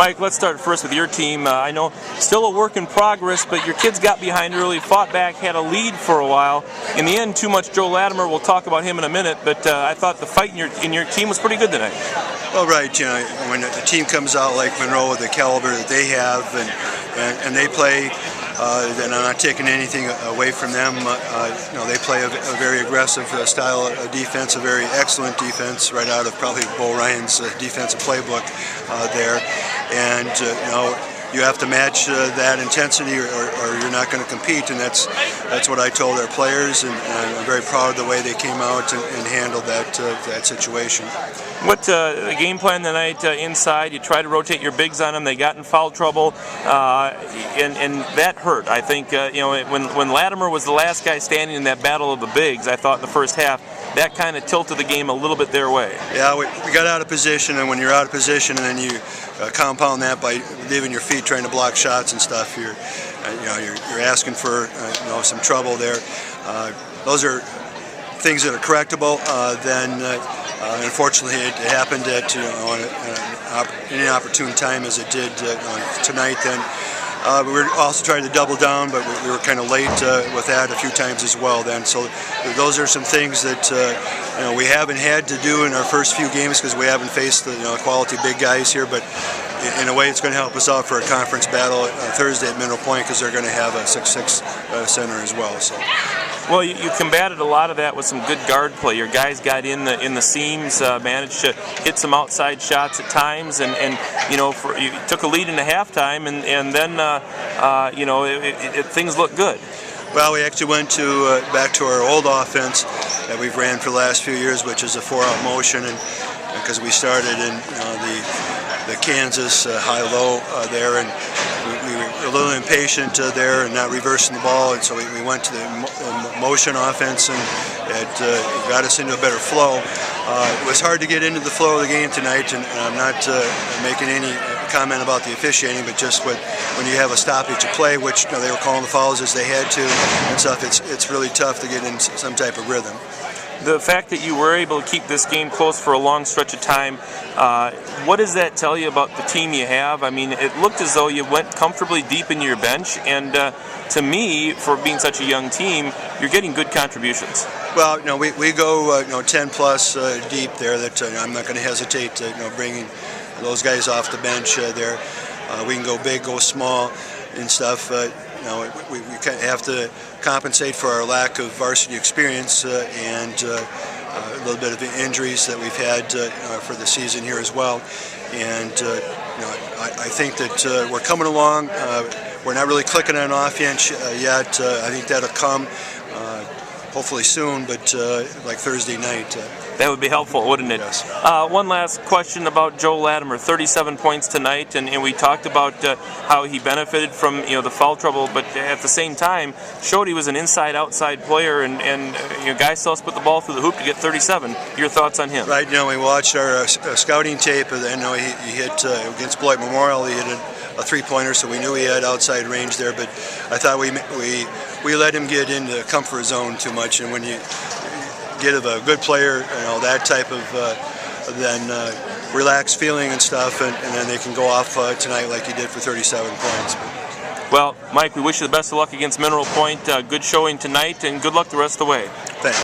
Mike, let's start first with your team. I know still a work in progress, but your kids got behind early, fought back, had a lead for a while. In the end, too much Joe Latimer. We'll talk about him in a minute, but I thought the fight in your team was pretty good tonight. Well, right. You know, when a team comes out like Monroe with the caliber that they have, and they play, then I'm not taking anything away from them. You know, they play a very aggressive style of defense, a very excellent defense, right out of probably Bo Ryan's defensive playbook there. And you know, you have to match that intensity, or you're not going to compete. And that's what I told our players, and I'm very proud of the way they came out and handled that situation. What the game plan tonight inside? You try to rotate your bigs on them. They got in foul trouble, and that hurt. I think you know, when Latimer was the last guy standing in that battle of the bigs, I thought in the first half that kind of tilted the game a little bit their way. Yeah, we got out of position, and when you're out of position, and then you compound that by leaving your feet trying to block shots and stuff, you're asking for you know, some trouble there. Those are things that are correctable. Unfortunately, it happened at any opportune time, as it did tonight. Then we were also trying to double down, but we were kind of late with that a few times as well. Then, so those are some things that you know, we haven't had to do in our first few games because we haven't faced the quality big guys here. But in a way, it's going to help us out for a conference battle Thursday at Mineral Point, because they're going to have a 6'6" center as well. So. Well, you combated a lot of that with some good guard play. Your guys got in the seams, managed to hit some outside shots at times, and you know, you took a lead in the halftime, and then you know, things looked good. Well, we actually went back to our old offense that we've ran for the last few years, which is a 4-out motion, and because we started in the Kansas high-low there, and we were a little impatient there and not reversing the ball, and so we went to the motion offense, and it got us into a better flow. It was hard to get into the flow of the game tonight, and I'm not making any comment about the officiating, but just when you have a stoppage of play, which they were calling the fouls as they had to and stuff, it's really tough to get in some type of rhythm. The fact that you were able to keep this game close for a long stretch of time, what does that tell you about the team you have? I mean, it looked as though you went comfortably deep into your bench, and to me, for being such a young team, you're getting good contributions. Well, we go 10 plus deep there. That I'm not going to hesitate bringing those guys off the bench there. We can go big, go small, and stuff. We have to compensate for our lack of varsity experience and a little bit of the injuries that we've had for the season here as well. And I think that we're coming along. We're not really clicking on offense yet. I think that'll come hopefully soon, but like Thursday night. That would be helpful, wouldn't it? Yes. One last question about Joe Latimer. 37 points tonight, and we talked about how he benefited from the foul trouble, but at the same time showed he was an inside-outside player, and guys still put the ball through the hoop to get 37. Your thoughts on him? Right. We watched our scouting tape, and he hit against Beloit Memorial. He hit a three-pointer, so we knew he had outside range there. But I thought we let him get into the comfort zone too much, and when you get a good player, that type of then relaxed feeling and stuff, and then they can go off tonight like he did for 37 points. Well, Mike, we wish you the best of luck against Mineral Point. Good showing tonight, and good luck the rest of the way. Thanks.